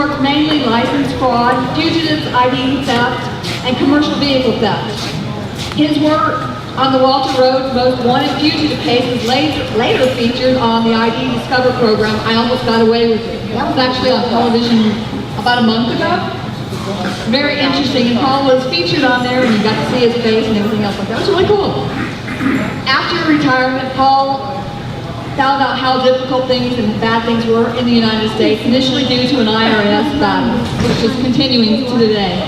worked mainly license fraud, fugitive ID theft, and commercial vehicle theft. His work on the Walter Road's Most Wanted Fugitive case was later featured on the ID Discover program, I Almost Got Away With It. That was actually on television about a month ago. Very interesting, and Paul was featured on there, and you got to see his face and everything else like that. It was really cool. After retirement, Paul found out how difficult things and bad things were in the United States, initially due to an IRS battle, which is continuing to today.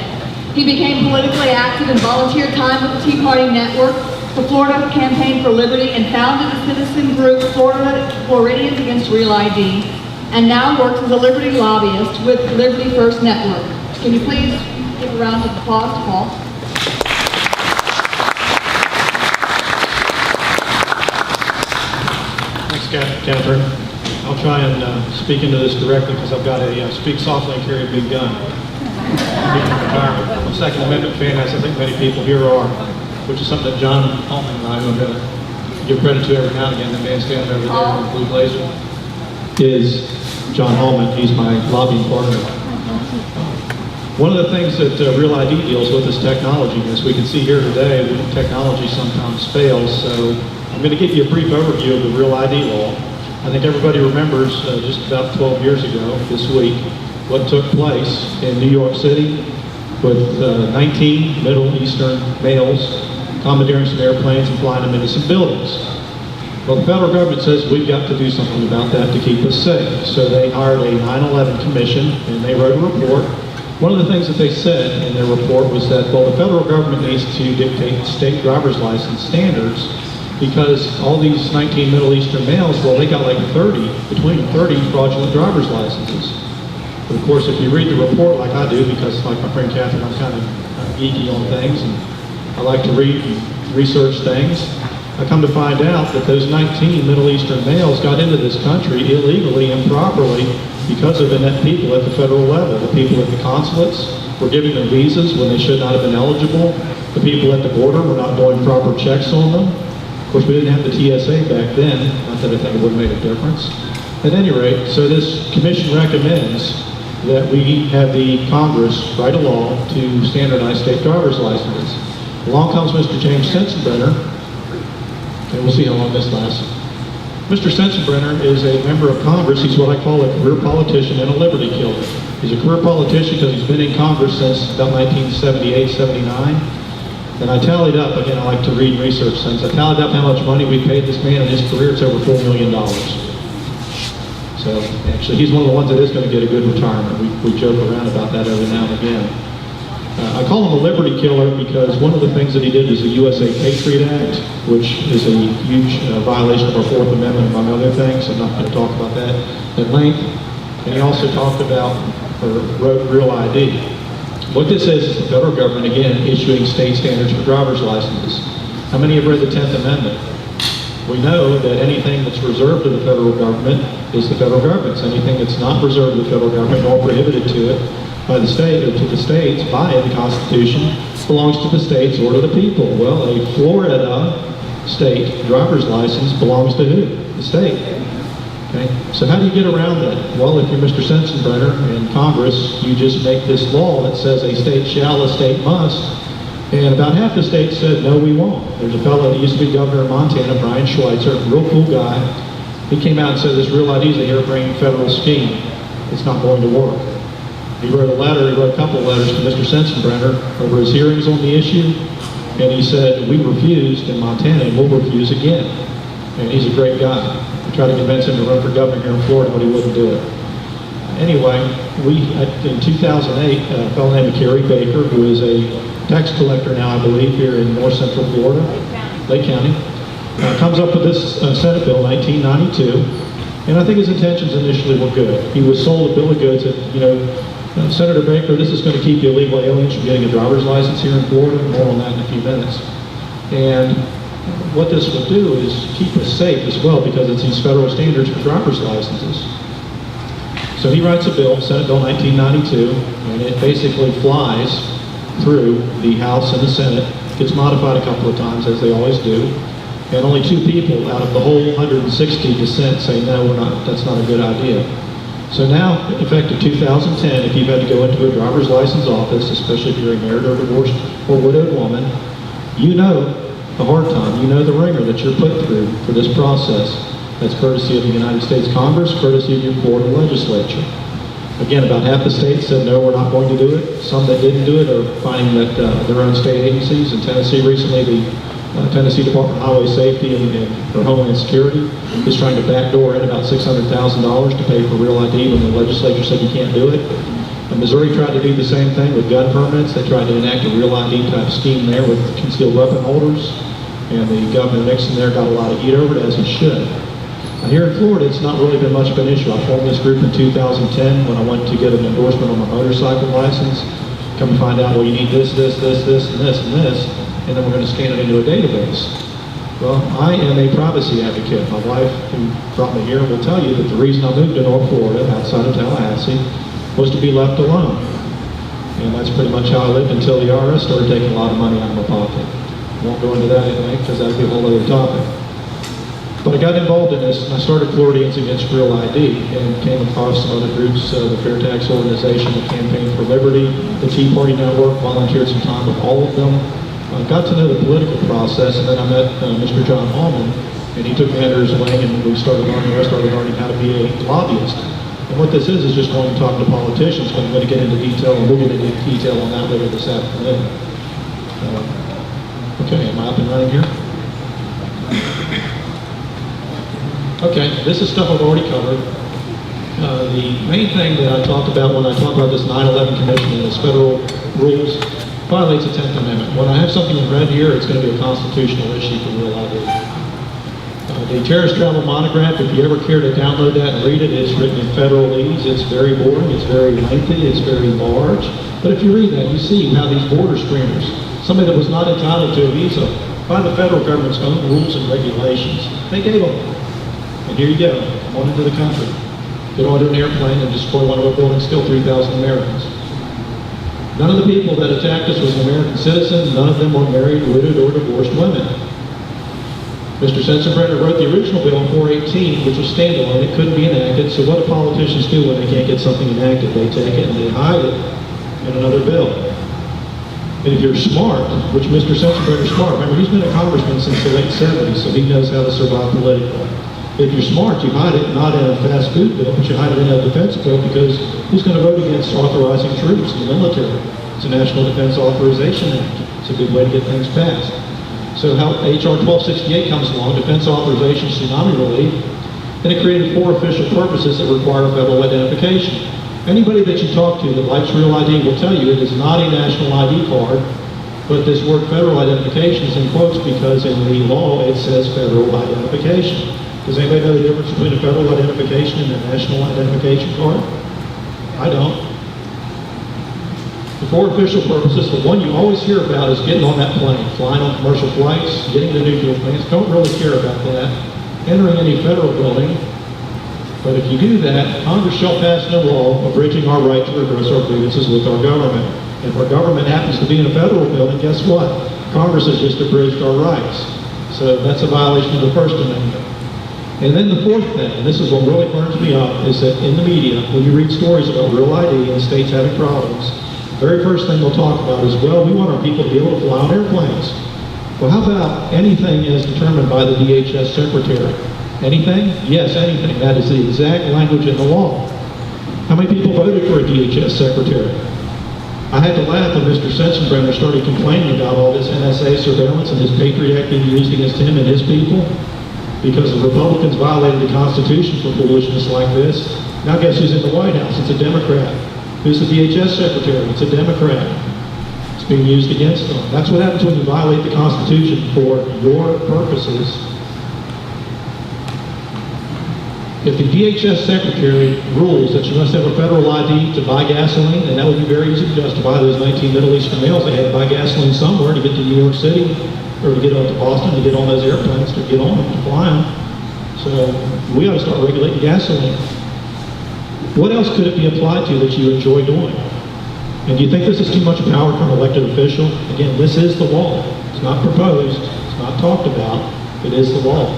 He became politically active and volunteered time with the Tea Party Network, the Florida Campaign for Liberty, and founded the citizen group Floridians Against Real ID, and now works as a Liberty lobbyist with Liberty First Network. Can you please give a round of applause to Paul? Thanks, Catherine. I'll try and speak into this directly because I've got a speak softly and carry a big gun. I'm a Second Amendment fan, as I think many people here are, which is something that John Holman and I, who I'm going to give credit to every now and again, the man standing over there in the blue blazer, is John Holman. He's my lobbying partner. One of the things that Real ID deals with is technology. As we can see here today, technology sometimes fails, so I'm going to give you a brief overview of the Real ID law. I think everybody remembers just about 12 years ago this week what took place in New York City with 19 Middle Eastern males commandeering some airplanes and flying them into some buildings. Well, the federal government says we've got to do something about that to keep us safe. So they hired a 9/11 commission and they wrote a report. One of the things that they said in their report was that, well, the federal government needs to dictate state driver's license standards because all these 19 Middle Eastern males, well, they got like between 30 fraudulent driver's licenses. But of course, if you read the report like I do, because like my friend Catherine, I'm kind of geeky on things and I like to read and research things, I come to find out that those 19 Middle Eastern males got into this country illegally, improperly, because of inept people at the federal level. The people at the consulates were giving them visas when they should not have been eligible. The people at the border were not doing proper checks on them. Of course, we didn't have the TSA back then, not that I think it would have made a difference. At any rate, so this commission recommends that we have the Congress write a law to standardize state driver's licenses. Along comes Mr. James Sensenbrenner, and we'll see how long this lasts. Mr. Sensenbrenner is a member of Congress. He's what I call a career politician and a liberty killer. He's a career politician because he's been in Congress since about 1978, 79. And I tallied up, again, I like to read and research things, I tallied up how much money we paid this man in his career. It's over $4 million. So actually, he's one of the ones that is going to get a good retirement. We joke around about that every now and again. I call him a liberty killer because one of the things that he did was the USA Patriot Act, which is a huge violation of our Fourth Amendment, among other things. I'm not going to talk about that at length. And he also talked about, or wrote Real ID. What this is the federal government, again, issuing state standards for driver's licenses. How many have read the 10th Amendment? We know that anything that's reserved to the federal government is the federal government's. Anything that's not reserved to the federal government nor prohibited to it by the state or to the states by the Constitution belongs to the states or to the people. Well, a Florida state driver's license belongs to who? The state. Okay. So how do you get around that? Well, if you're Mr. Sensenbrenner in Congress, you just make this law that says a state shall, a state must. And about half the states said, no, we won't. There's a fellow that used to be governor of Montana, Brian Schweitzer, real cool guy. He came out and said this Real ID is a harebrained federal scheme. It's not going to work. He wrote a letter, he wrote a couple of letters to Mr. Sensenbrenner over his hearings on the issue. And he said, we refused in Montana and we'll refuse again. And he's a great guy. I tried to convince him to run for governor here in Florida, but he wouldn't do it. Anyway, in 2008, a fellow named Kerry Baker, who is a tax collector now, I believe, here in north central Florida, Lake County, comes up with this Senate Bill 1992, and I think his intentions initially were good. He was sold a bill of goods that, Senator Baker, this is going to keep the illegal aliens from getting a driver's license here in Florida. More on that in a few minutes. And what this will do is keep us safe as well because it's these federal standards for driver's licenses. So he writes a bill, Senate Bill 1992, and it basically flies through the House and the Senate, gets modified a couple of times, as they always do, and only 2 people out of the whole 160 dissent say, no, that's not a good idea. So now, effective 2010, if you've had to go into a driver's license office, especially if you're a married or divorced or widowed woman, you know the hard time, you know the ringer that you're put through for this process. That's courtesy of the United States Congress, courtesy of your Florida legislature. Again, about half the states said, no, we're not going to do it. Some that didn't do it are finding that their own state agencies. In Tennessee recently, the Tennessee Department of Highway Safety and for Homeland Security is trying to backdoor in about $600,000 to pay for real ID when the legislature said you can't do it. And Missouri tried to do the same thing with gun permits. They tried to enact a real ID type scheme there with concealed weapon holders. And the Governor Nixon there got a lot of heat over it, as he should. Here in Florida, it's not really been much of an issue. I formed this group in 2010 when I went to get an endorsement on my motorcycle license. Come to find out, well, you need this, and this, and this, and then we're going to scan it into a database. Well, I am a privacy advocate. My wife, who brought me here, will tell you that the reason I moved to North Florida, outside of Tallahassee, was to be left alone. And that's pretty much how I lived until the IRS started taking a lot of money out of my pocket. I won't go into that anyway, because that would be a whole other topic. But I got involved in this, and I started Floridians Against Real ID, and came across some other groups, the Fair Tax Organization, the Campaign for Liberty, the Tea Party Network, volunteered some time with all of them. Got to know the political process, and then I met Mr. John Hallman, and he took me under his wing, and I started learning how to be a lobbyist. And what this is just going to talk to politicians, but I'm going to get into detail, and we'll get into detail on that later this afternoon. Okay, am I up and running here? Okay, this is stuff I've already covered. The main thing that I talked about when I talk about this 9/11 Commission and its federal rules violates the 10th Amendment. When I have something in red here, it's going to be a constitutional issue for real ID. The terrorist travel monograph, if you ever care to download that and read it, it's written in federalese. It's very boring, it's very lengthy, it's very large. But if you read that, you see how these border screeners, somebody that was not entitled to a visa by the federal government's own rules and regulations, they gave them. And here you go, come on into the country. Get onto an airplane and destroy one of our buildings, kill 3,000 Americans. None of the people that attacked us was an American citizen. None of them were married, widowed, or divorced women. Mr. Sensenbrenner wrote the original bill in 418, which was standalone. It couldn't be enacted. So what do politicians do when they can't get something enacted? They take it and they hide it in another bill. And if you're smart, which Mr. Sensenbrenner's smart, remember he's been a congressman since the late 70s, so he knows how to survive politically. If you're smart, you hide it not in a fast food bill, but you hide it in a defense bill, because who's going to vote against authorizing troops in the military? It's a National Defense Authorization Act. It's a good way to get things passed. So how H.R. 1268 comes along, Defense Authorization Tsunami Relief, and it created 4 official purposes that require federal identification. Anybody that you talk to that likes real ID will tell you it is not a national ID card, but this word federal identification is in quotes because in the law it says federal identification. Does anybody know the difference between a federal identification and a national identification card? I don't. The 4 official purposes, the one you always hear about is getting on that plane, flying on commercial flights, getting to nuclear plants. Don't really care about that. Entering any federal building. But if you do that, Congress shall pass no law abridging our right to redress our grievances with our government. If our government happens to be in a federal building, guess what? Congress has just abridged our rights. So that's a violation of the First Amendment. And then the 4th thing, and this is what really burns me up, is that in the media, when you read stories about real ID and states having problems, the very first thing they'll talk about is, well, we want our people to be able to fly on airplanes. Well, how about anything as determined by the DHS secretary? Anything? Yes, anything. That is the exact language in the law. How many people voted for a DHS secretary? I had to laugh when Mr. Sensenbrenner started complaining about all this NSA surveillance and his Patriot Act being used against him and his people, because the Republicans violated the Constitution for foolishness like this. Now guess who's in the White House? It's a Democrat. Who's the DHS secretary? It's a Democrat. It's being used against them. That's what happens when you violate the Constitution for your purposes. If the DHS secretary rules that you must have a federal ID to buy gasoline, and that would be very easy to justify, those 19 Middle Eastern males, they had to buy gasoline somewhere to get to New York City, or to get up to Boston, to get on those airplanes, to get on them, to fly them. So we ought to start regulating gasoline. What else could it be applied to that you enjoy doing? And do you think this is too much power for an elected official? Again, this is the law. It's not proposed. It's not talked about. It is the law.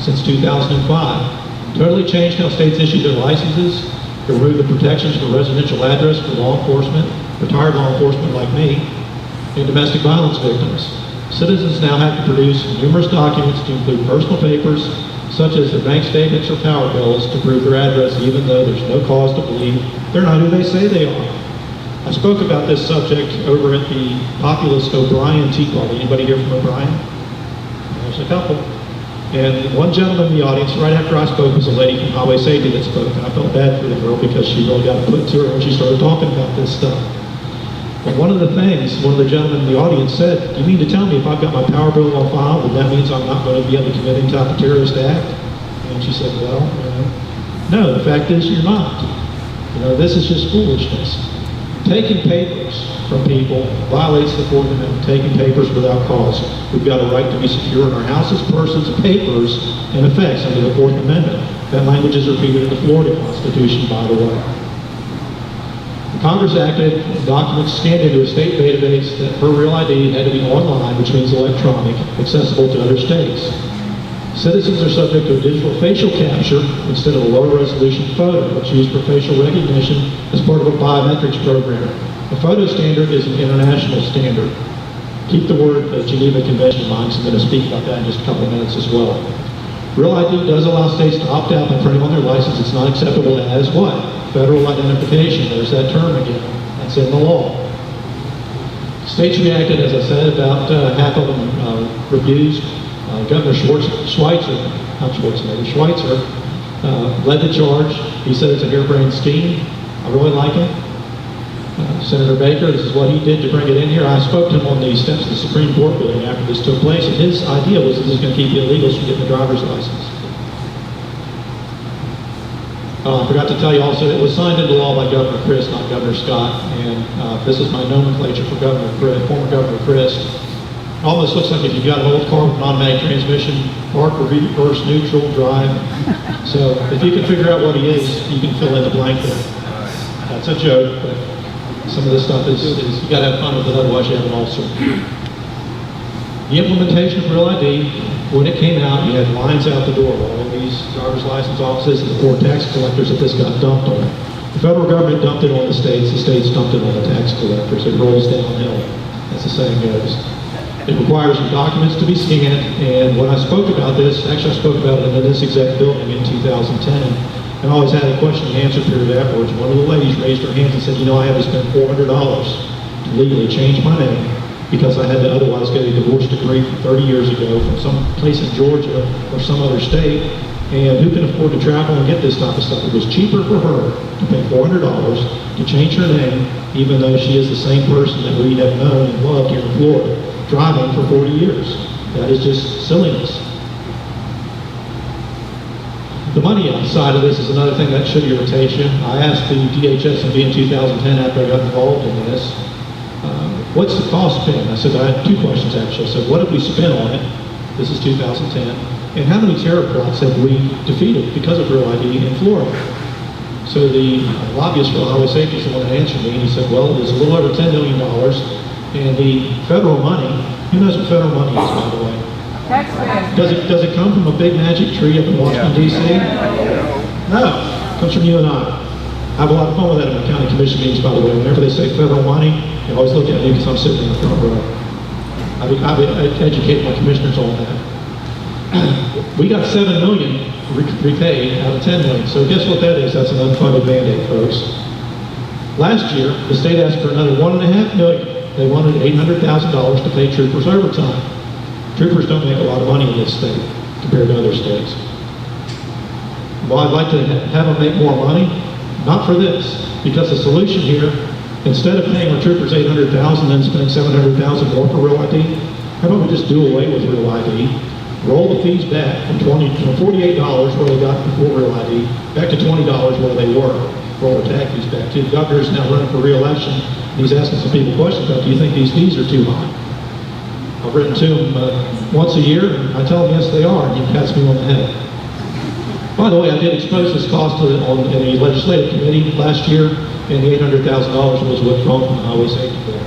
Since 2005. Totally changed how states issue their licenses. to remove the protections for residential address for law enforcement, retired law enforcement like me, and domestic violence victims. Citizens now have to produce numerous documents to include personal papers, such as their bank statements or power bills, to prove their address, even though there's no cause to believe they're not who they say they are. I spoke about this subject over at the populist O'Brien Tea Party. Anybody here from O'Brien? There's a couple. And one gentleman in the audience, right after I spoke, was a lady from Highway Safety that spoke. And I felt bad for the girl because she really got put to her when she started talking about this stuff. But one of the things, one of the gentlemen in the audience said, "You mean to tell me if I've got my power bill on file, that means I'm not going to be able to commit any type of terrorist act?" And she said, "Well, no, the fact is you're not. This is just foolishness. Taking papers from people violates the Fourth Amendment, taking papers without cause. We've got a right to be secure in our houses, persons, papers, and effects under the Fourth Amendment." That language is repeated in the Florida Constitution, by the way. Congress acted, documents scanned into a state database that per Real ID had to be online, which means electronic, accessible to other states. Citizens are subject to a digital facial capture instead of a lower resolution photo, which is used for facial recognition as part of a biometrics program. The photo standard is an international standard. Keep the word Geneva Convention in mind, so I'm going to speak about that in just a couple of minutes as well. Real ID does allow states to opt out by printing on their license. It's not acceptable as what? Federal identification. There's that term again. That's in the law. States reacted, as I said, about half of them refused. Governor Schweitzer led the charge. He said it's a harebrained scheme. I really like it. Senator Baker, this is what he did to bring it in here. I spoke to him on the steps of the Supreme Court building after this took place, and his idea was that this is going to keep illegals from getting a driver's license. I forgot to tell you also, it was signed into law by Governor Christ, not Governor Scott, and this is my nomenclature for former Governor Christ. It almost looks like if you've got an old car with an automatic transmission, park, reverse, neutral, drive. So if you can figure out what he is, you can fill in the blank there. That's a joke, but some of this stuff is you got to have fun with it, otherwise you have an ulcer. The implementation of Real ID, when it came out, you had lines out the door. All these driver's license offices and the poor tax collectors that this got dumped on. The federal government dumped it on the states dumped it on the tax collectors. It rolls downhill, as the saying goes. It requires your documents to be scanned, and when I spoke about this, actually I spoke about it in this exact building in 2010, and I always had a question and answer period afterwards. One of the ladies raised her hands and said, I had to spend $400 to legally change my name because I had to otherwise get a divorce decree from 30 years ago from some place in Georgia or some other state, and who can afford to travel and get this type of stuff? It was cheaper for her to pay $400 to change her name, even though she is the same person that we have known and loved here in Florida, driving for 40 years. That is just silliness. The money side of this is another thing that should irritate you. I asked the DHS&B in 2010 after I got involved in this, what's the cost been? I said, I had two questions actually. I said, what have we spent on it? This is 2010. And how many terror plots have we defeated because of Real ID in Florida? So the lobbyist for Highway Safety is the one that answered me, and he said, well, it was a little over $10 million. And the federal money, who knows what federal money is, by the way? Does it come from a big magic tree up in Washington, D.C.? No, it comes from you and I. I have a lot of fun with that in my county commission meetings, by the way. Whenever they say federal money, they always look at me because I'm sitting in the front row. I've educated my commissioners on that. We got $7 million repaid out of $10 million. So guess what that is? That's an unfunded mandate, folks. Last year, the state asked for another $1.5 million. They wanted $800,000 to pay troopers overtime. Troopers don't make a lot of money in this state compared to other states. Well, I'd like to have them make more money. Not for this, because the solution here, instead of paying our troopers $800,000 and spending $700,000 more for Real ID, how about we just do away with Real ID, roll the fees back from $48 where they got before Real ID, back to $20 where they were, roll the tax fees back to. The governor is now running for re-election, and he's asking some people questions about, do you think these fees are too high? I've written to him once a year, and I tell him yes they are, and he pats me on the head. By the way, I did expose this cost in a legislative committee last year, and the $800,000 was withdrawn from the Highway Safety Board.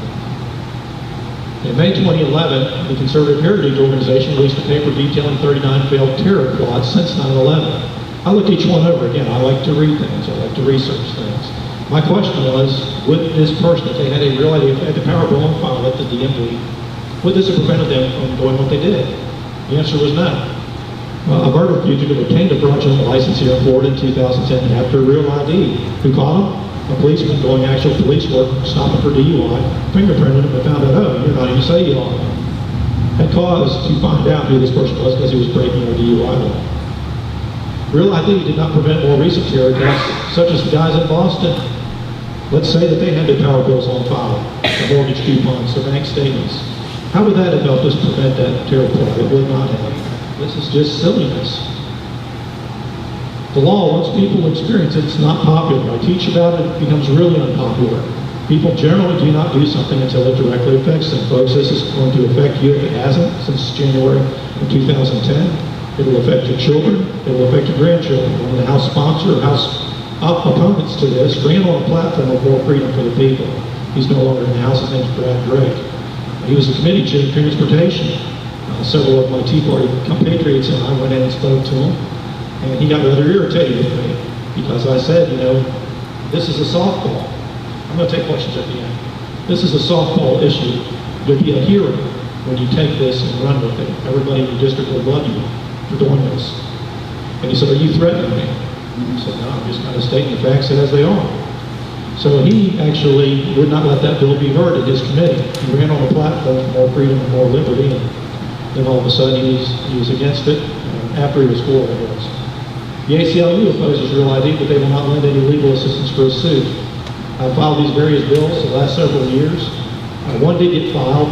In May 2011, the Conservative Heritage Organization released a paper detailing 39 failed terror plots since 9/11. I looked each one over again. I like to read things. I like to research things. My question was, would this person, if they had a real idea, if they had the power bill on file at the DMV, would this have prevented them from doing what they did? The answer was no. A murder fugitive obtained a fraudulent license here in Florida in 2010 after a real ID. Who caught him? A policeman doing actual police work, stopping for DUI, fingerprinted him and found out, oh, you're not who you say you are. Had cause to find out who this person was because he was breaking a DUI law. Real ID did not prevent more recent terror attacks, such as the guys in Boston. Let's say that they had their power bills on file, their mortgage coupons, their bank statements. How would that have helped us prevent that terrible plot? It would not have. This is just silliness. The law, once people experience it, it's not popular. I teach about it, it becomes really unpopular. People generally do not do something until it directly affects them. Folks, this is going to affect you if it hasn't since January of 2010. It will affect your children. It will affect your grandchildren. One of the House sponsor, House opponents to this, ran on a platform of more freedom for the people. He's no longer in the House. His name's Brad Gregg. He was the committee chair of transportation. Several of my Tea Party compatriots and I went in and spoke to him, and he got rather irritated with me because I said, you know, this is a softball. I'm going to take questions at the end. This is a softball issue. You'll be a hero when you take this and run with it. Everybody in your district will love you for doing this. And he said, are you threatening me? I said, no, I'm just kind of stating the facts as they are. So he actually would not let that bill be heard in his committee. He ran on a platform for more freedom and more liberty, and then all of a sudden he was against it after he was for it. The ACLU opposes Real ID, but they will not lend any legal assistance for a suit. I filed these various bills the last several years. One did get filed.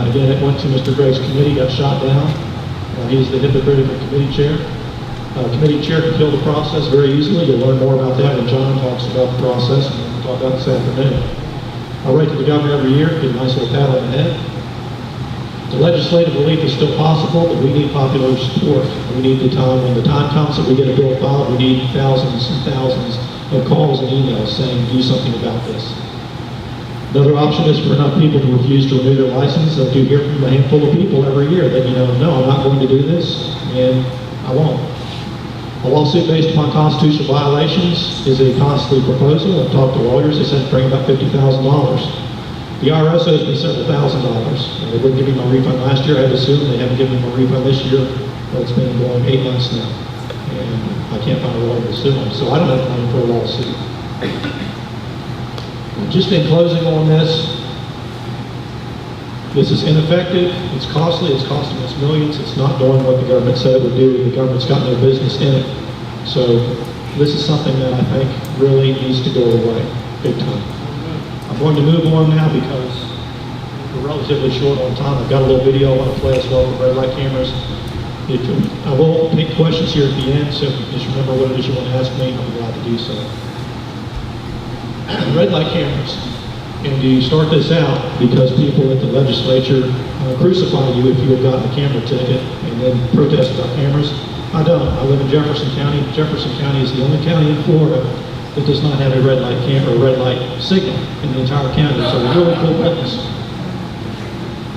Again, it went to Mr. Gregg's committee, got shot down. He's the hypocritical committee chair. Committee chair can kill the process very easily. You'll learn more about that when John talks about the process, and we'll talk about this afternoon. I write to the governor every year, get a nice little pat on the head. The legislative relief is still possible, but we need popular support. We need the time, when the time comes that we get a bill filed, we need thousands and thousands of calls and emails saying, do something about this. Another option is for enough people to refuse to renew their license. I do hear from a handful of people every year that, you know, no, I'm not going to do this, and I won't. A lawsuit based upon constitutional violations is a costly proposal. I've talked to lawyers, they said bring about $50,000. The IRS owes me several $1,000s. They wouldn't give me my refund last year. I had to sue them. They haven't given me my refund this year. But it's been going 8 months now. And I can't find a lawyer to sue them. So I don't have money for a lawsuit. Just in closing on this is ineffective, it's costly, it's costing us millions, it's not doing what the government said it would do, the government's got no business in it. So this is something that I think really needs to go away, big time. I'm going to move on now because we're relatively short on time. I've got a little video I want to play as well with red light cameras. I will take questions here at the end, so if you just remember what it is you want to ask me, I'll be glad to do so. Red light cameras. And you start this out because people at the legislature crucify you if you have gotten a camera ticket and then protest about cameras. I don't. I live in Jefferson County. Jefferson County is the only county in Florida that does not have a red light camera or red light signal in the entire county. So a really cool witness.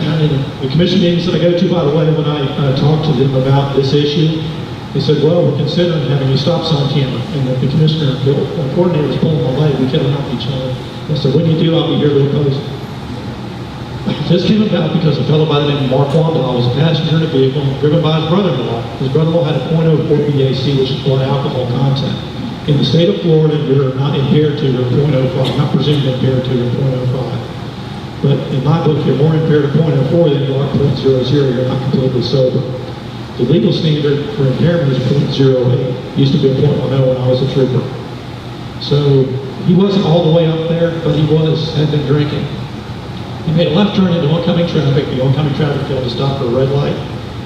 And the commission meetings that I go to, by the way, when I talk to them about this issue, they said, well, we're considering having a stop sign camera. And the commissioner, the coordinator was pulling my leg. We couldn't help each other. I said, when you do, I'll be here to oppose it. This came about because a fellow by the name of Mark Wandel was a passenger in a vehicle driven by his brother-in-law. His brother-in-law had a .04 BAC, which is blood alcohol content. In the state of Florida, you're not impaired to your .05, not presumed impaired to your .05. But in my book, you're more impaired to .04 than you are .00. You're not completely sober. The legal standard for impairment is .08. Used to be a .10 when I was a trooper. So he wasn't all the way up there, but he had been drinking. He made a left turn into oncoming traffic. The oncoming traffic failed to stop for a red light.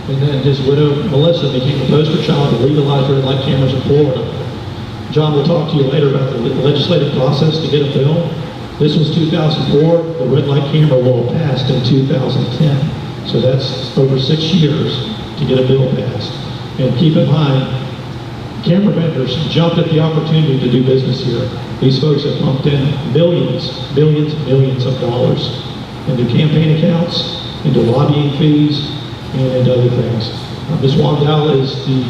And then his widow, Melissa, became the poster child to legalize red light cameras in Florida. John will talk to you later about the legislative process to get a bill. This was 2004. The red light camera law passed in 2010. So that's over 6 years to get a bill passed. And keep in mind, camera vendors jumped at the opportunity to do business here. These folks have pumped in billions of dollars into campaign accounts, into lobbying fees, and into other things. Ms. Wandel is the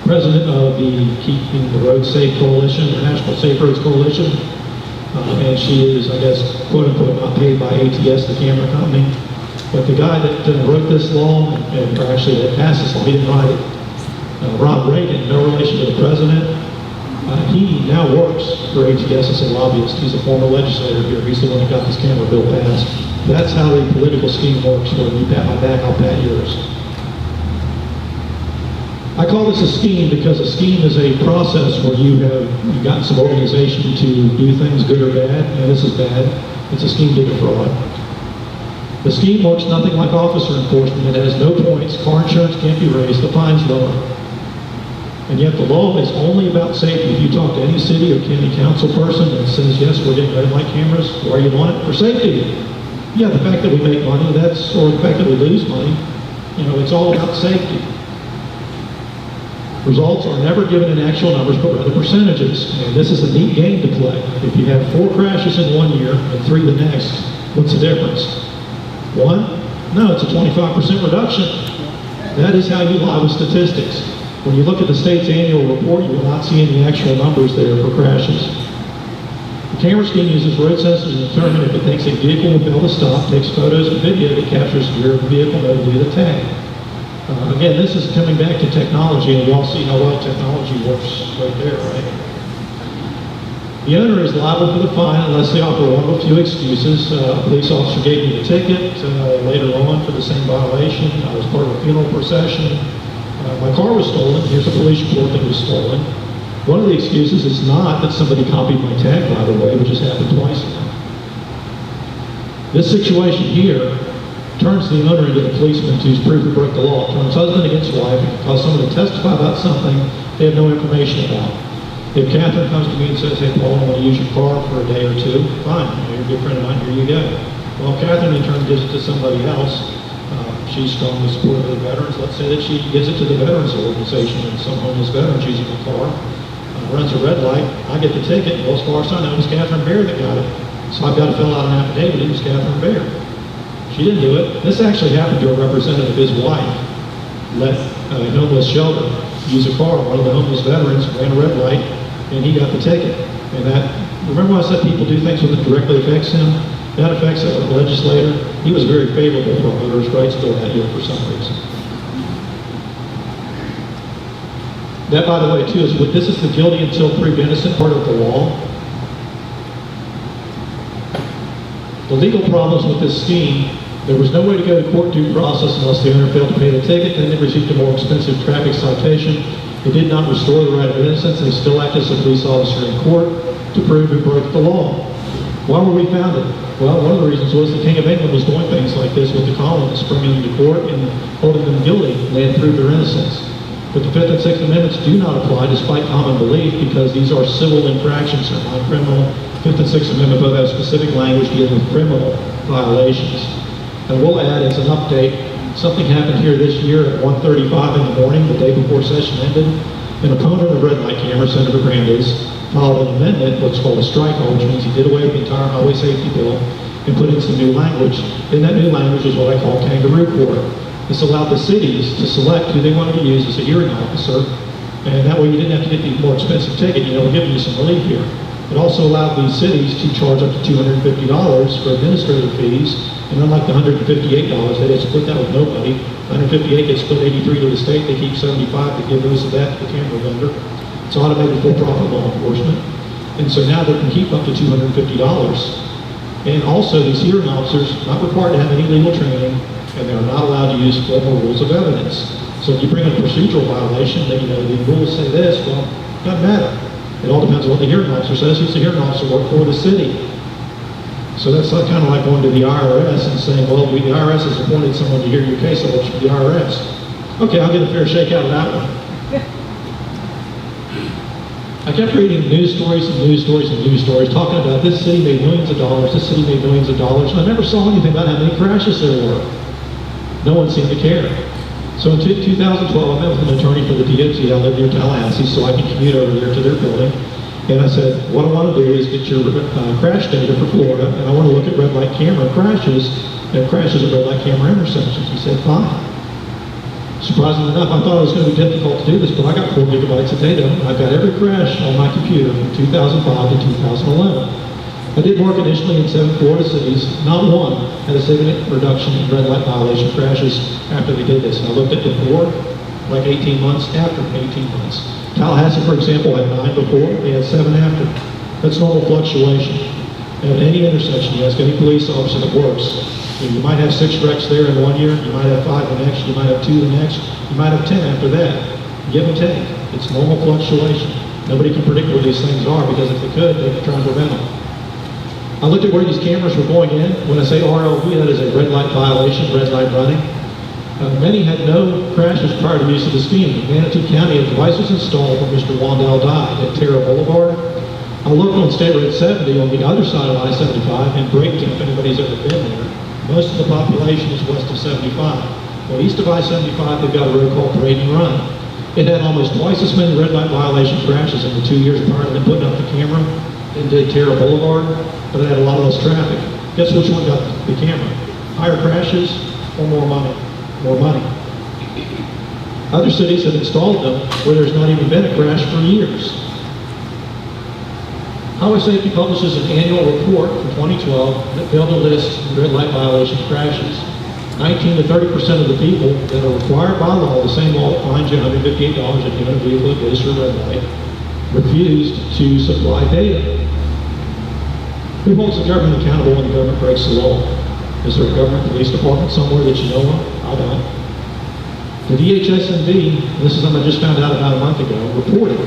president of the Keeping the Roads Safe Coalition, the National Safe Roads Coalition. And she is, I guess, quote unquote, not paid by ATS, the camera company. But the guy that wrote this law, or actually that passed this law, he didn't write it. Rob Reagan, no relation to the president. He now works for ATS as a lobbyist. He's a former legislator here. He's the one that got this camera bill passed. That's how the political scheme works. Where you pat my back, I'll pat yours. I call this a scheme because a scheme is a process where you've gotten some organization to do things good or bad, and this is bad. It's a scheme to defraud. The scheme works nothing like officer enforcement. It has no points, car insurance can't be raised, the fine's lower. And yet the law is only about safety. If you talk to any city or county council person that says, yes, we're getting red light cameras, why do you want it? For safety. Yeah, the fact that we make money, or the fact that we lose money, it's all about safety. Results are never given in actual numbers, but rather percentages. And this is a neat game to play. If you have 4 crashes in one year and 3 the next, what's the difference? 1? No, it's a 25% reduction. That is how you lie with statistics. When you look at the state's annual report, you will not see any actual numbers there for crashes. The camera scheme uses road sensors to determine if it thinks a vehicle will fail to stop, takes photos and video that captures the rear of the vehicle, notably the tag. Again, this is coming back to technology, and we all see how well technology works right there, right? The owner is liable for the fine unless they offer one of a few excuses. A police officer gave me the ticket later on for the same violation. I was part of a funeral procession. My car was stolen. Here's a police report that it was stolen. One of the excuses is not that somebody copied my tag, by the way, which has happened twice now. This situation here turns the owner into the policeman who's proved to break the law. It turns husband against wife because someone to testify about something they have no information about. If Catherine comes to me and says, hey, Paul, I want to use your car for a day or 2, fine, you're a good friend of mine, here you go. Well, Catherine in turn gives it to somebody else. She's strongly supportive of the veterans. Let's say that she gives it to the veterans organization and some homeless veterans using the car. Runs a red light, I get the ticket. Well, as far as I know, it was Catherine Bear that got it. So I've got to fill out an affidavit, it was Catherine Bear. She didn't do it. This actually happened to a representative. His wife let a homeless shelter use a car. One of the homeless veterans ran a red light, and he got the ticket. And remember when I said people do things when it directly affects him? That affects a legislator. He was very favorable for a voters' rights bill that year for some reason. That, by the way, too, this is the guilty until proved innocent part of the law. The legal problems with this scheme, there was no way to go to court due process unless the owner failed to pay the ticket, then they received a more expensive traffic citation. It did not restore the right of innocence, and they still acted as a police officer in court to prove who broke the law. Why were we founded? Well, one of the reasons was the King of England was doing things like this with the colonists, bringing them to court and holding them guilty, and they had proved their innocence. But the 5th and 6th Amendments do not apply despite common belief because these are civil infractions, they're not criminal. 5th and 6th Amendment both have specific language dealing with criminal violations. And we'll add as an update, something happened here this year at 1:35 in the morning, the day before session ended. An opponent of red light camera, Senator Brandeis, filed an amendment, what's called a strike-all, which means he did away with the entire highway safety bill and put in some new language. And that new language is what I call kangaroo court. This allowed the cities to select who they wanted to use as a hearing officer, and that way you didn't have to get the more expensive ticket. We're giving you some relief here. It also allowed these cities to charge up to $250 for administrative fees, and unlike the $158, they didn't split that with nobody. 158 gets split 83 to the state, they keep 75 to give those of that to the camera vendor. It's automated for-profit law enforcement. And so now they can keep up to $250. And also these hearing officers are not required to have any legal training, and they're not allowed to use formal rules of evidence. So if you bring a procedural violation, that the rules say this, well, it doesn't matter. It all depends on what the hearing officer says. Who's the hearing officer work for? The city. So that's kind of like going to the IRS and saying, well, the IRS has appointed someone to hear your case, so it's for the IRS. Okay, I'll get a fair shake out of that one. I kept reading news stories and news stories and news stories talking about this city made millions of dollars, this city made millions of dollars, and I never saw anything about how many crashes there were. No one seemed to care. So in 2012, I met with an attorney for the DOT. I live near Tallahassee, so I can commute over there to their building. And I said, what I want to do is get your crash data for Florida, and I want to look at red light camera crashes and crashes at red light camera intersections. He said, fine. Surprisingly enough, I thought it was going to be difficult to do this, but I got 4 gigabytes of data. I've got every crash on my computer from 2005 to 2011. I did work initially in 7 Florida cities. Not one had a significant reduction in red light violation crashes after they did this. And I looked at before, like 18 months, after 18 months. Tallahassee, for example, had 9 before, they had 7 after. That's normal fluctuation. And at any intersection, you ask any police officer that works, you might have 6 wrecks there in 1 year, you might have 5 the next, you might have 2 the next, you might have 10 after that. Give and take. It's normal fluctuation. Nobody can predict where these things are, because if they could, they could try and prevent them. I looked at where these cameras were going in. When I say RLV, that is a red light violation, red light running. Many had no crashes prior to use of the scheme. In Manatee County, a device was installed when Mr. Wandell died at Terra Boulevard. I looked on State Road 70 on the other side of I-75 in Bradenton, if anybody's ever been there. Most of the population is west of 75. Well, east of I-75, they've got a road called Braden Run. It had almost twice as many red light violation crashes in the 2 years prior to them putting up the camera than did Terra Boulevard, but it had a lot less traffic. Guess which one got the camera? Higher crashes or more money? More money. Other cities have installed them where there's not even been a crash for years. Highway Safety publishes an annual report for 2012 that failed to list red light violation crashes. 19 to 30% of the people that are required by law, the same law that fines you $158 if you own a vehicle that goes through a red light, refused to supply data. Who holds the government accountable when the government breaks the law? Is there a government police department somewhere that you know of? I don't. The DHS&D, this is something I just found out about a month ago, reported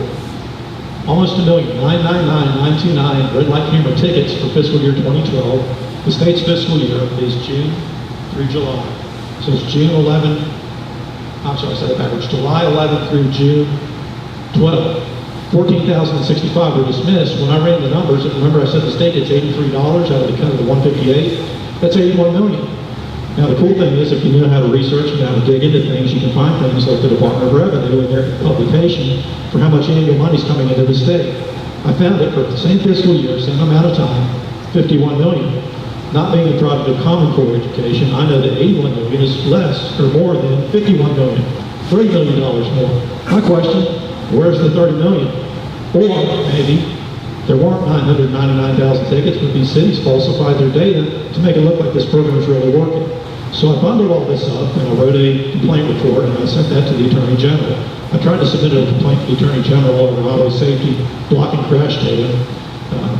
almost 1,999,929 red light camera tickets for fiscal year 2012. The state's fiscal year is June through July. So it's June 11, I'm sorry, I said it backwards, July 11 through June 12. 14,065 were dismissed. When I ran the numbers, remember I said the state gets $83 out of the cut of the 158? That's 81 million. Now the cool thing is, if you know how to research and how to dig into things, you can find things like the Department of Revenue in their publication for how much annual money is coming into the state. I found it for the same fiscal year, same amount of time, 51 million. Not being a product of Common Core education, I know that 81 million is less or more than 51 million, $30 million more. My question, where's the 30 million? Or maybe there weren't 999,000 tickets, but these cities falsified their data to make it look like this program is really working. So I bundled all this up and I wrote a complaint report and I sent that to the Attorney General. I tried to submit a complaint to the Attorney General over highway safety blocking crash data.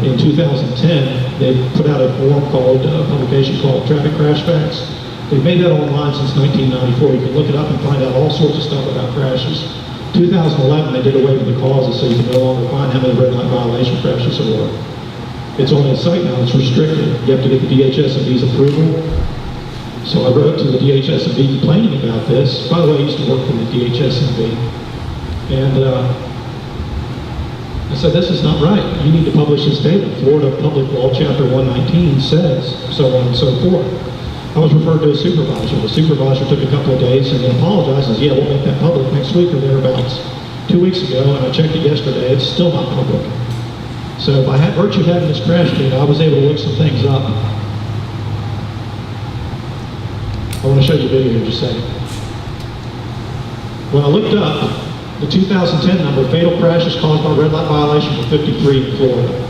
In 2010, they put out a form called, a publication called Traffic Crash Facts. They've made that online since 1994. You can look it up and find out all sorts of stuff about crashes. 2011, they did away with the causes, so you can no longer find how many red light violation crashes there were. It's on its site now, it's restricted. You have to get the DHS&B's approval. So I wrote to the DHS&B complaining about this. By the way, I used to work for the DHS&B. And I said, this is not right. You need to publish this data. Florida Public Law Chapter 119 says so on and so forth. I was referred to a supervisor. The supervisor took a couple of days and then apologized and says, yeah, we'll make that public next week or thereabouts. 2 weeks ago, and I checked it yesterday, it's still not public. So by virtue of having this crash data, I was able to look some things up. I want to show you a video in just a second. When I looked up the 2010 number, fatal crashes caused by red light violation were 53 in Florida.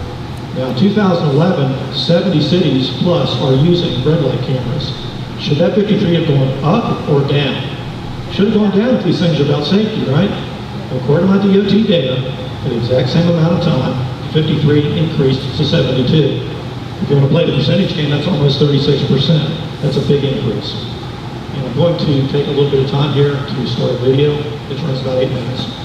Now, in 2011, 70 cities plus are using red light cameras. Should that 53 have gone up or down? Should have gone down if these things are about safety, right? According to my DOT data, for the exact same amount of time, 53 increased to 72. If you want to play the percentage game, that's almost 36%. That's a big increase. And I'm going to take a little bit of time here to start a video. It runs about 8 minutes.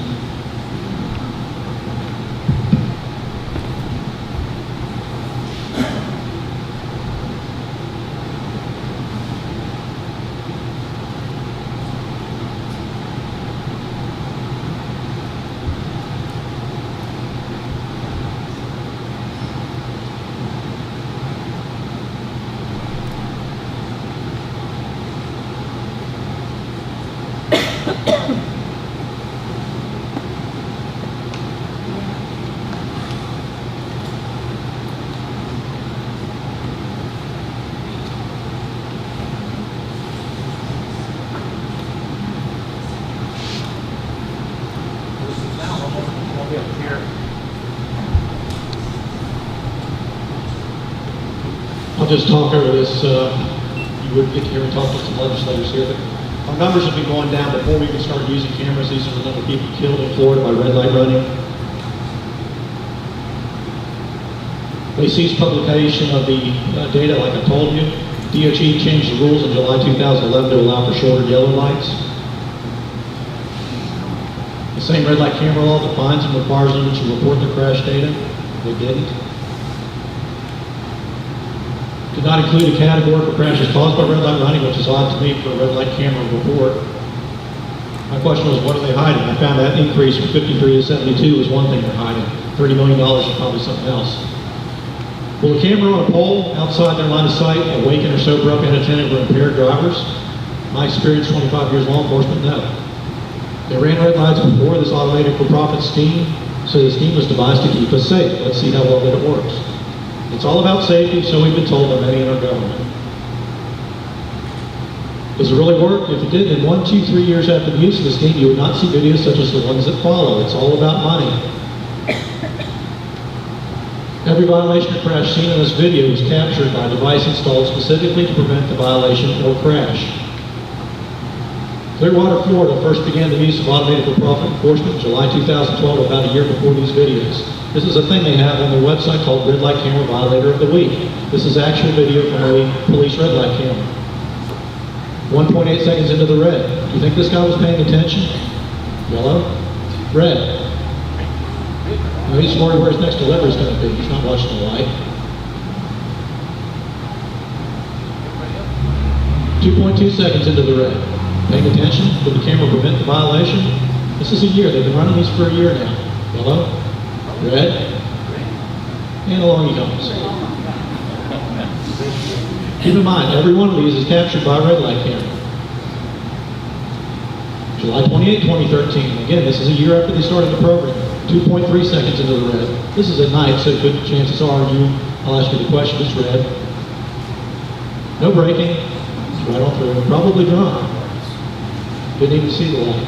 I'll just talk over this. You would get to hear me talk to some legislators here. But our numbers have been going down before we even started using cameras. These are the number of people killed in Florida by red light running. They ceased publication of the data, like I told you. DOT changed the rules in July 2011 to allow for shorter yellow lights. The same red light camera law defines and requires them to report their crash data. They didn't. Did not include a category for crashes caused by red light running, which is odd to me for a red light camera report. My question was, what are they hiding? I found that increase from 53 to 72 is one thing they're hiding. $30 million is probably something else. Will a camera on a pole outside their line of sight awaken or sober up inattentive or impaired drivers? My experience, 25 years law enforcement, no. They ran red lights before this automated for-profit scheme, so the scheme was devised to keep us safe. Let's see how well that it works. It's all about safety, so we've been told by many in our government. Does it really work? If it did, then 1, 2, 3 years after the use of the scheme, you would not see videos such as the ones that follow. It's all about money. Every violation or crash seen in this video was captured by a device installed specifically to prevent the violation or crash. Clearwater, Florida first began the use of automated for-profit enforcement in July 2012, about a year before these videos. This is a thing they have on their website called Red Light Camera Violator of the Week. This is actual video from a police red light camera. 1.8 seconds into the red. Do you think this guy was paying attention? Yellow? Red. Now he's worried where his next delivery is going to be. He's not watching the light. 2.2 seconds into the red. Paying attention? Did the camera prevent the violation? This is a year. They've been running these for a year now. Yellow, red, and along he comes. Keep in mind, every one of these is captured by a red light camera. July 28, 2013. Again, this is a year after they started the program. 2.3 seconds into the red. This is at night, so good chances are I'll ask you the question, it's red. No braking. It's right on through. Probably drunk. Didn't even see the light.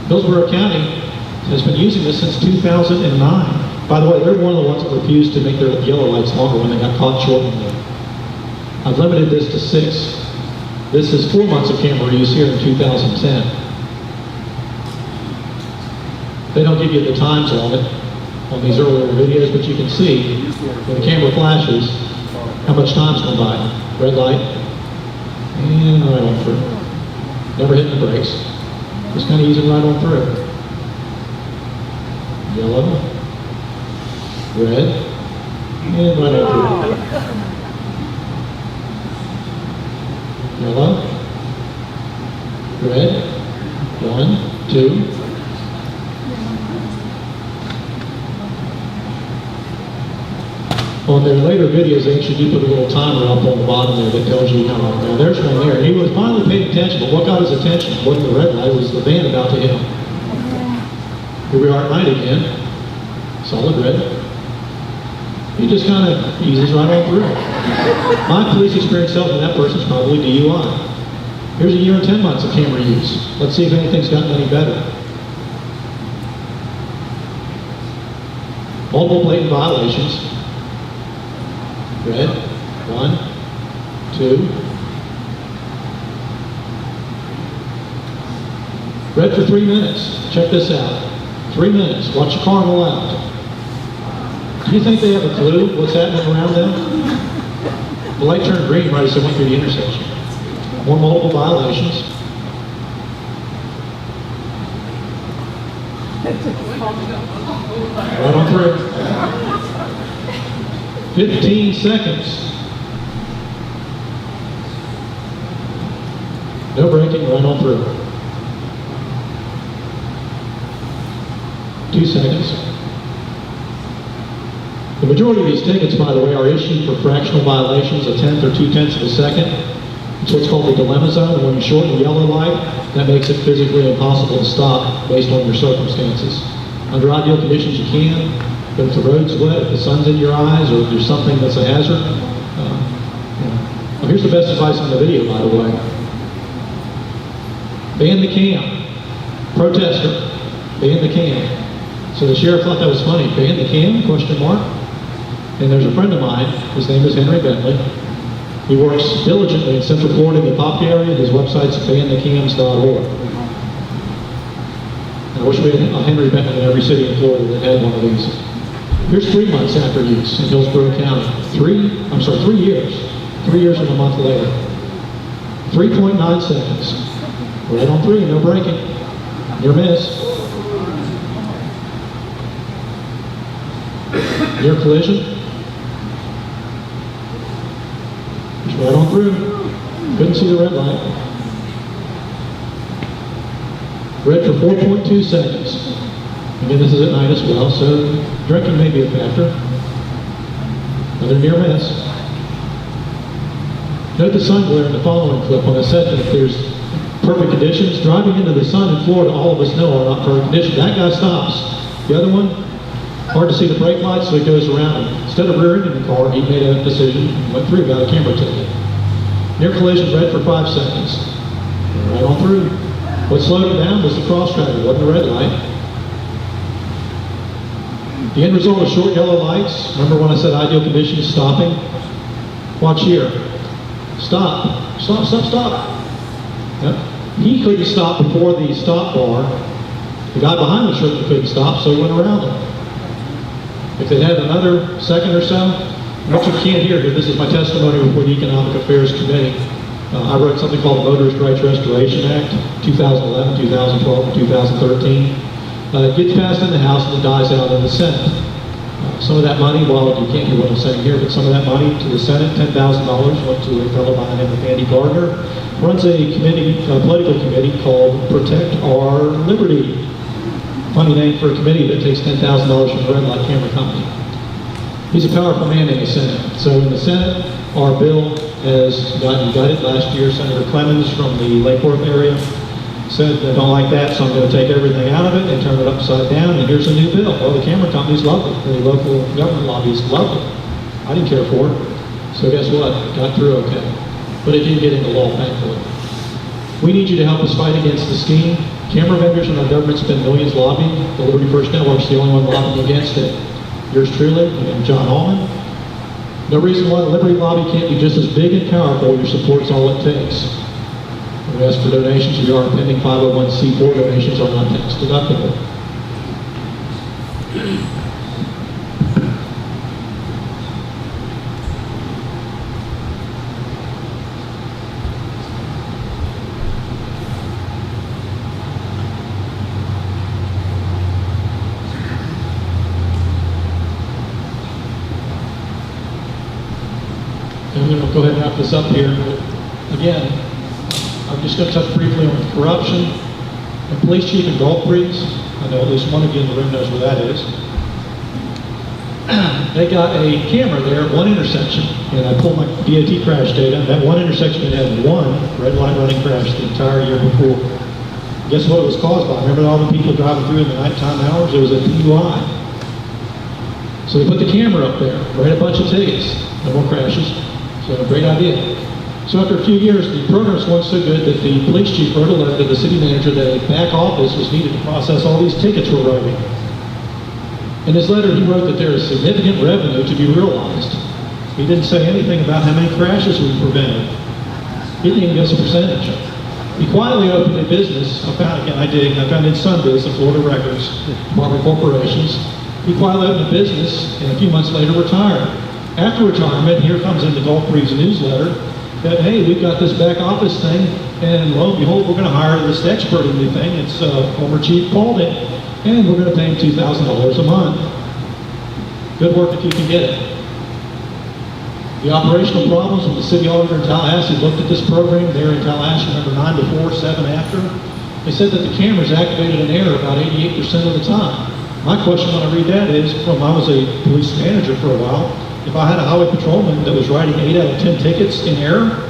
Hillsborough County has been using this since 2009. By the way, they're one of the ones that refused to make their yellow lights longer when they got caught shortening them. I've limited this to 6. This is 4 months of camera use here in 2010. They don't give you the times on it on these earlier videos, but you can see when the camera flashes how much time's gone by. Red light, and right on through. Never hitting the brakes. Just kind of easing right on through. Yellow, red, and right on through. Yellow, red, 1, 2. On their later videos, they actually do put a little timer up on the bottom there that tells you how long. Now there's one there. He was finally paying attention, but what got his attention wasn't the red light, it was the van about to hit him. Here we are at night again. Solid red. He just kind of eases right on through. My police experience tells me that person's probably DUI. Here's a year and 10 months of camera use. Let's see if anything's gotten any better. Multiple blatant violations. Red, 1, 2. Red for 3 minutes. Check this out. 3 minutes. Watch the car roll out. Do you think they have a clue what's happening around them? The light turned green right as they went through the intersection. More multiple violations. Right on through. 15 seconds. No braking, right on through. 2 seconds. The majority of these tickets, by the way, are issued for fractional violations, 1/10 or 2/10 of a second. It's what's called the dilemma zone, and when you shorten the yellow light, that makes it physically impossible to stop based on your circumstances. Under ideal conditions, you can. But if the road's wet, if the sun's in your eyes, or if there's something that's a hazard, Well, here's the best advice on the video, by the way. Ban the cam. Protester. Ban the cam. So the sheriff thought that was funny. Ban the cam? Question mark. And there's a friend of mine, his name is Henry Bentley. He works diligently in Central Florida in the Apopka area. His website's banthecams.org. And I wish we had a Henry Bentley in every city in Florida that had one of these. Here's 3 months after use in Hillsborough County. 3 years. 3 years and a month later. 3.9 seconds. Right on 3, no braking. Near miss. Near collision. Just right on through. Couldn't see the red light. Red for 4.2 seconds. Again, this is at night as well, so drinking may be a factor. Another near miss. Note the sun glare in the following clip when I said that if there's perfect conditions. Driving into the sun in Florida, all of us know are not perfect conditions. That guy stops. The other one, hard to see the brake lights, so he goes around him. Instead of rear-ending the car, he made a decision and went through, got a camera ticket. Near collision, red for 5 seconds. Right on through. What slowed him down was the cross traffic, wasn't the red light. The end result of short yellow lights. Remember when I said ideal conditions, stopping? Watch here. Stop. Stop, stop, stop. Yep. He couldn't stop before the stop bar. The guy behind him certainly couldn't stop, so he went around him. If they had another second or so, what you can't hear here, this is my testimony before the Economic Affairs Committee. I wrote something called the Motorist Rights Restoration Act, 2011, 2012, and 2013. It gets passed in the House and it dies out in the Senate. Some of that money, well, you can't hear what I'm saying here, but some of that money to the Senate, $10,000, went to a fellow by the name of Andy Gardner, runs a committee, a political committee called Protect Our Liberty. Funny name for a committee that takes $10,000 from the red light camera company. He's a powerful man in the Senate. So in the Senate, our bill has gotten gutted last year. Senator Clemens from the Lake Worth area said, I don't like that, so I'm going to take everything out of it and turn it upside down, and here's a new bill. Well, the camera companies love it. The local government lobbyists love it. I didn't care for it. So guess what? Got through okay. But it didn't get into law, thankfully. We need you to help us fight against the scheme. Camera vendors and our government spend millions lobbying. The Liberty First Network's the only one lobbying against it. Yours truly, and John Allman. No reason why the Liberty lobby can't be just as big and powerful. Your support's all it takes. We ask for donations. We are pending 501c4 donations are not tax deductible. I'm going to go ahead and wrap this up here. Again, I'm just going to touch briefly on corruption. The police chief in Gulf Breeze, I know at least one of you in the room knows where that is. They got a camera there at one intersection, and I pulled my DOT crash data, and that one intersection had one red light running crash the entire year before. Guess what it was caused by? Remember all the people driving through in the nighttime hours? It was a DUI. So they put the camera up there, write a bunch of tickets, no more crashes. So a great idea. So after a few years, the program's going so good that the police chief wrote a letter to the city manager that a back office was needed to process all these tickets we're writing. In his letter, he wrote that there is significant revenue to be realized. He didn't say anything about how many crashes we prevented. He didn't even give us a percentage. He quietly opened a business. I found in Sunbiz, the Florida Records, Department of Corporations. He quietly opened a business and a few months later retired. After retirement, here comes in the Gulf Breeze newsletter that, hey, we've got this back office thing, and lo and behold, we're going to hire this expert in the thing. It's former Chief Paulding, and we're going to pay him $2,000 a month. Good work if you can get it. The operational problems with the city auditor in Tallahassee looked at this program there in Tallahassee, number 9 before, 7 after. They said that the cameras activated an error about 88% of the time. My question when I read that is, I was a police manager for a while, if I had a highway patrolman that was writing 8 out of 10 tickets in error,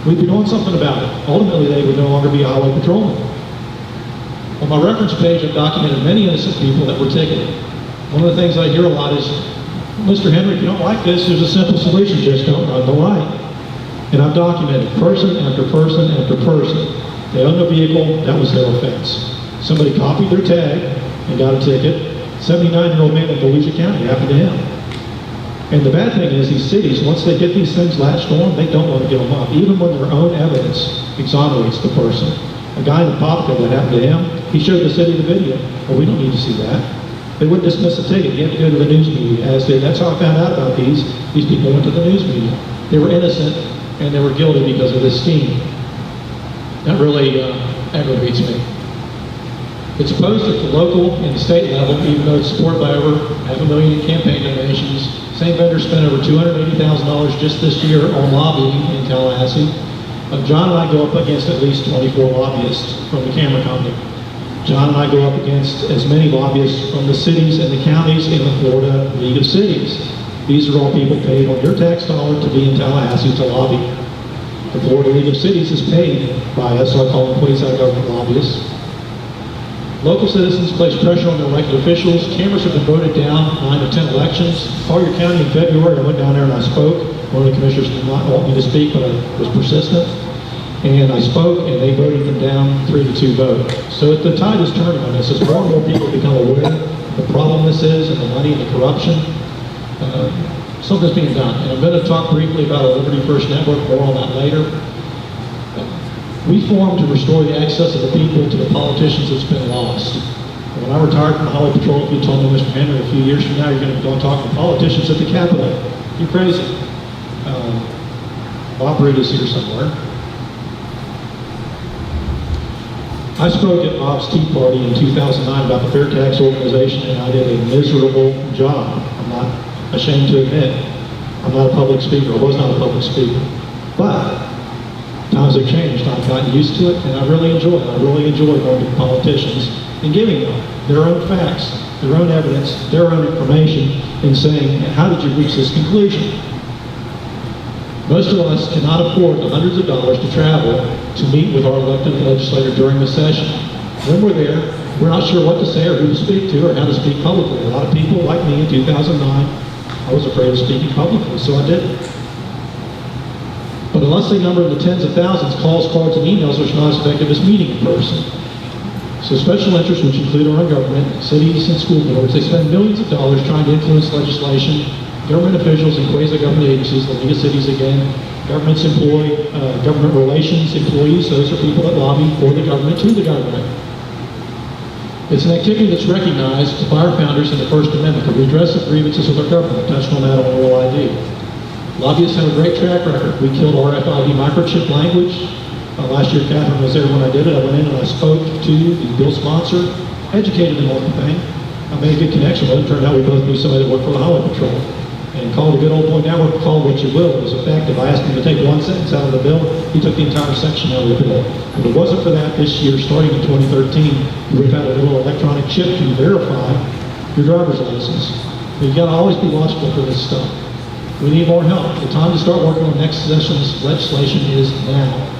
we'd be doing something about it. Ultimately, they would no longer be a highway patrolman. On my reference page, I've documented many innocent people that were ticketed. One of the things I hear a lot is, Mr. Henry, if you don't like this, there's a simple solution, just don't run the light. And I've documented person after person after person. They owned a vehicle, that was their offense. Somebody copied their tag and got a ticket. 79-year-old man in Volusia County, happened to him. And the bad thing is these cities, once they get these things latched on, they don't want to give them up, even when their own evidence exonerates the person. A guy in Popka, that happened to him, he showed the city the video. Well, we don't need to see that. They wouldn't dismiss a ticket. You have to go to the news media, as did. That's how I found out about these. These people went to the news media. They were innocent, and they were guilty because of this scheme. That really aggravates me. It's opposed at the local and the state level, even though it's supported by over $500,000 in campaign donations. Same vendor spent over $280,000 just this year on lobbying in Tallahassee. John and I go up against at least 24 lobbyists from the camera company. John and I go up against as many lobbyists from the cities and the counties in the Florida League of Cities. These are all people paid on your tax dollar to be in Tallahassee to lobby. The Florida League of Cities is paid by us, so I call them quasi-government lobbyists. Local citizens place pressure on their elected officials. Cameras have been voted down 9 of 10 elections. Collier County in February, I went down there and I spoke. One of the commissioners did not want me to speak, but I was persistent. And I spoke, and they voted them down 3-2 vote. So the tide is turning on this. As more and more people become aware of the problem this is, and the money and the corruption, something's being done. And I'm going to talk briefly about a Liberty First Network, more on that later. We formed to restore the access of the people to the politicians that's been lost. When I retired from the Highway Patrol, if you told me, Mr. Henry, a few years from now, you're going to go and talk to politicians at the Capitol. You're crazy. Bob is here somewhere. I spoke at Bob's Tea Party in 2009 about the Fair Tax Organization, and I did a miserable job. I'm not ashamed to admit. I'm not a public speaker. I was not a public speaker. But times have changed. I've gotten used to it, and I really enjoy it. I really enjoy going to politicians and giving them their own facts, their own evidence, their own information, and saying, how did you reach this conclusion? Most of us cannot afford the hundreds of dollars to travel to meet with our elected legislator during the session. When we're there, we're not sure what to say or who to speak to or how to speak publicly. A lot of people, like me in 2009, I was afraid of speaking publicly, so I didn't. But unless they number in the tens of thousands, calls, cards, and emails are not as effective as meeting in person. So special interests, which include our own government, cities, and school boards, they spend millions of dollars trying to influence legislation. Government officials and quasi-government agencies, the League of Cities again, governments employ government relations employees. Those are people that lobby for the government to the government. It's an activity that's recognized by our founders in the First Amendment, the redress of grievances with our government. Touched on that on Oral ID. Lobbyists have a great track record. We killed RFID microchip language. Last year, Catherine was there when I did it. I went in and I spoke to the bill sponsor, educated them on the thing. I made a good connection with him. Turned out we both knew somebody that worked for the Highway Patrol. And called a good old boy network, call what you will. It was effective. I asked him to take one sentence out of the bill. He took the entire section out of the bill. If it wasn't for that this year, starting in 2013, we've had a little electronic chip to verify your driver's license. But you gotta always be watchful for this stuff. We need more help. The time to start working on next session's legislation is now.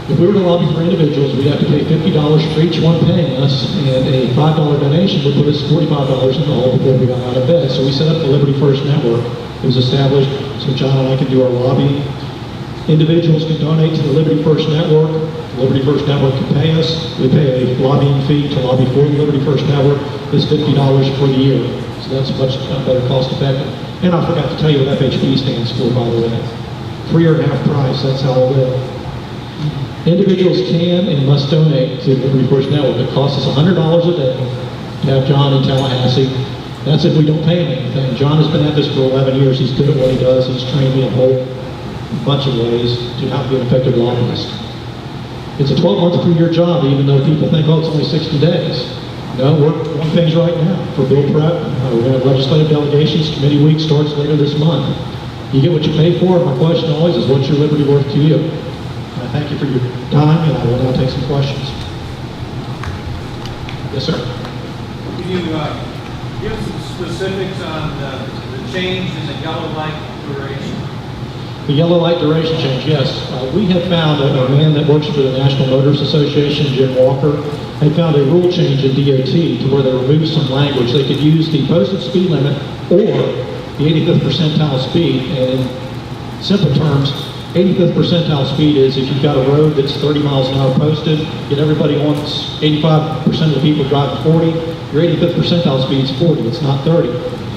If we were to lobby for individuals, we'd have to pay $50 for each one paying us, and a $5 donation would put us $45 in the hole before we got out of bed. So we set up the Liberty First Network. It was established so John and I can do our lobbying. Individuals can donate to the Liberty First Network. The Liberty First Network can pay us. We pay a lobbying fee to lobby for the Liberty First Network. It's $50 for the year. So that's much better cost effective. And I forgot to tell you what FHP stands for, by the way. Free or half price, that's how I live. Individuals can and must donate to the Liberty First Network. It costs us $100 a day to have John in Tallahassee. That's if we don't pay him anything. John has been at this for 11 years. He's good at what he does. He's trained me in a whole bunch of ways to how to be an effective lobbyist. It's a 12-month per year job, even though people think, oh, it's only 60 days. No, we're doing things right now for bill prep. We're going to have legislative delegations. Committee week starts later this month. You get what you pay for. My question always is, what's your liberty worth to you? I thank you for your time, and I will now take some questions. Yes, sir. Can you give some specifics on the change in the yellow light duration? The yellow light duration change, yes. We have found a man that works for the National Motors Association, Jim Walker, had found a rule change in DOT to where they removed some language. They could use the posted speed limit or the 85th percentile speed, and in simple terms, 85th percentile speed is if you've got a road that's 30 miles an hour posted, yet everybody wants 85% of the people driving 40, your 85th percentile speed is 40, it's not 30.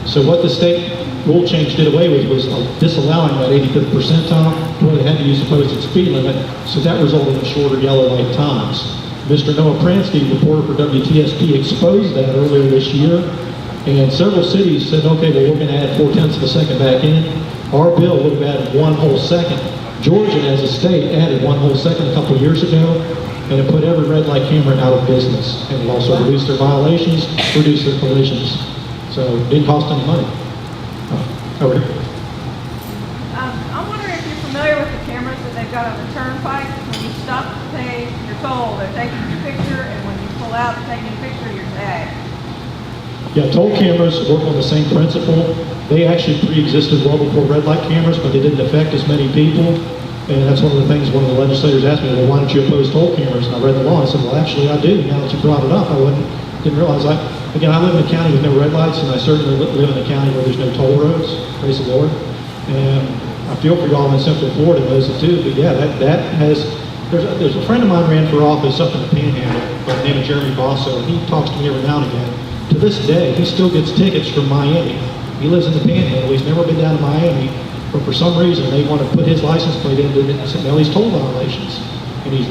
So what the state rule change did away with was disallowing that 85th percentile, where they had to use the posted speed limit, so that resulted in shorter yellow light times. Mr. Noah Pransky, reporter for WTSP, exposed that earlier this year, and several cities said, okay, well, we're going to add 0.4 of a second back in. Our bill would have added 1 whole second. Georgia, as a state, added 1 whole second a couple of years ago, and it put every red light camera out of business. And it also reduced their violations, reduced their collisions. So it didn't cost any money. Over here. I'm wondering if you're familiar with the cameras that they've got on the turnpike. When you stop to pay your toll, they're taking your picture, and when you pull out, they're taking a picture of your tag. Yeah, toll cameras work on the same principle. They actually pre-existed well before red light cameras, but they didn't affect as many people. And that's one of the things one of the legislators asked me, well, why don't you oppose toll cameras? And I read the law, and I said, well, actually, I do. Now that you brought it up, didn't realize. Again, I live in a county with no red lights, and I certainly live in a county where there's no toll roads, praise the Lord. And I feel for y'all in Central Florida, those that do, but yeah, there's a friend of mine ran for office up in the Panhandle by the name of Jeremy Basso, and he talks to me every now and again. To this day, he still gets tickets from Miami. He lives in the Panhandle, he's never been down to Miami, but for some reason, they want to put his license plate in and say, no, he's toll violations. And he's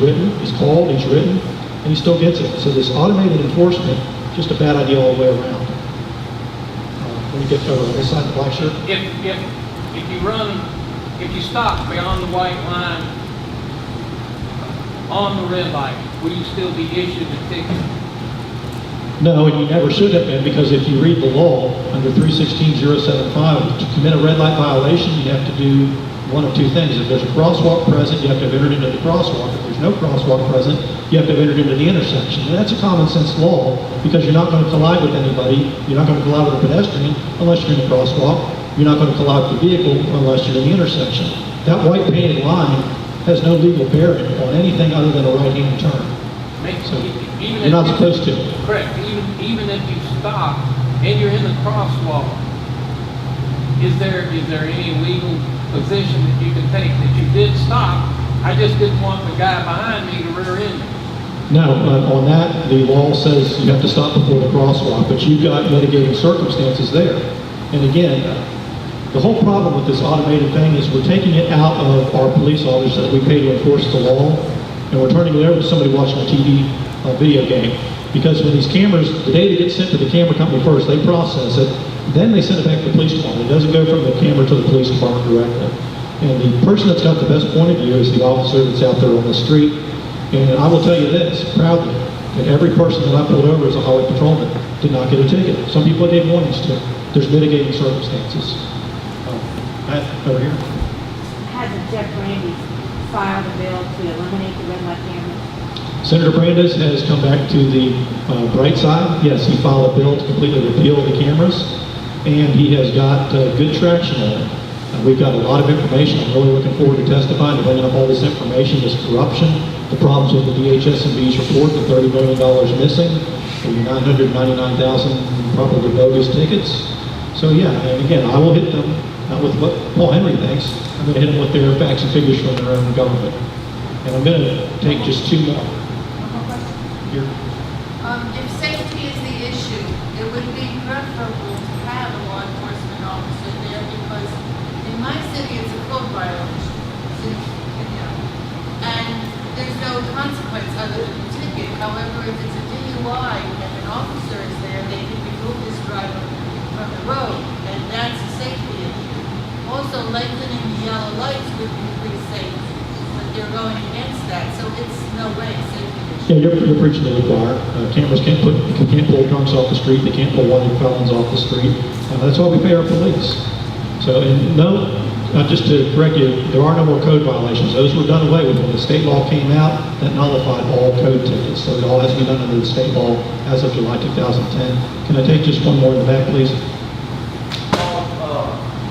called, he's written, and he still gets it. So this automated enforcement, just a bad idea all the way around. Let me get over on this side of the black shirt. If you stop beyond the white line on the red light, will you still be issued a ticket? No, and you never should have been, because if you read the law under 316.075, to commit a red light violation, you have to do one of two things. If there's a crosswalk present, you have to have entered into the crosswalk. If there's no crosswalk present, you have to have entered into the intersection. And that's a common sense law, because you're not going to collide with anybody. You're not going to collide with a pedestrian unless you're in the crosswalk. You're not going to collide with the vehicle unless you're in the intersection. That white painted line has no legal bearing on anything other than a right-hand turn. So you're not supposed to. Correct. Even if you stop and you're in the crosswalk, is there any legal position that you can take that you did stop? I just didn't want the guy behind me to rear end me. No, on that, the law says you have to stop before the crosswalk, but you've got mitigating circumstances there. And again, the whole problem with this automated thing is we're taking it out of our police officers that we pay to enforce the law, and we're turning it over to somebody watching a TV video game. Because when these cameras, the data gets sent to the camera company first, they process it, then they send it back to the police department. It doesn't go from the camera to the police department directly. And the person that's got the best point of view is the officer that's out there on the street. And I will tell you this, proudly, that every person that I pulled over as a highway patrolman did not get a ticket. Some people gave warnings to. There's mitigating circumstances. Matt, over here. Hasn't Jeff Brandy filed a bill to eliminate the red light cameras? Senator Brandes has come back to the bright side. Yes, he filed a bill to completely repeal the cameras, and he has got good traction on it. We've got a lot of information. I'm really looking forward to testifying, to bringing up all this information, this corruption, the problems with the DHS&B's report, the $30 million missing, the 999,000 probably bogus tickets. So yeah, and again, I will hit them, not with what Paul Henry thinks, I'm going to hit them with their facts and figures from their own government. And I'm going to take just two more. Here. If safety is the issue, it would be preferable to have a law enforcement officer there, because in my city it's a code violation. And there's no consequence other than a ticket. However, if it's a DUI and an officer is there, they can remove this driver from the road, and that's a safety issue. Also, lengthening the yellow lights would be pretty safe, but they're going against that, so it's no way a safety issue. Yeah, you're preaching to the choir. Cameras can't pull drunks off the street. They can't pull wanted felons off the street. That's why we pay our police. So, and no, just to correct you, there are no more code violations. Those were done away with when the state law came out. That nullified all code tickets. So it all has to be done under the state law as of July 2010. Can I take just one more in the back, please?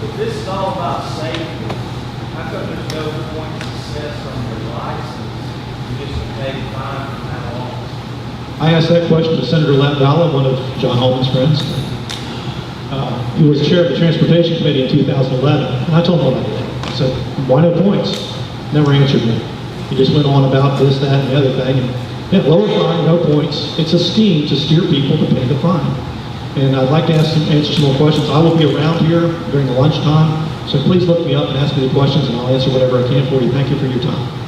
If this is all about safety, how come there's no points assessed on your license? You just pay the fine from now on? I asked that question to Senator Latvala, one of John Holman's friends. He was chair of the Transportation Committee in 2011, and I told him what I did. I said, why no points? Never answered me. He just went on about this, that, and the other thing. And yeah, lower fine, no points. It's a scheme to steer people to pay the fine. And I'd like to answer some more questions. I will be around here during the lunchtime, so please look me up and ask me the questions, and I'll answer whatever I can for you. Thank you for your time.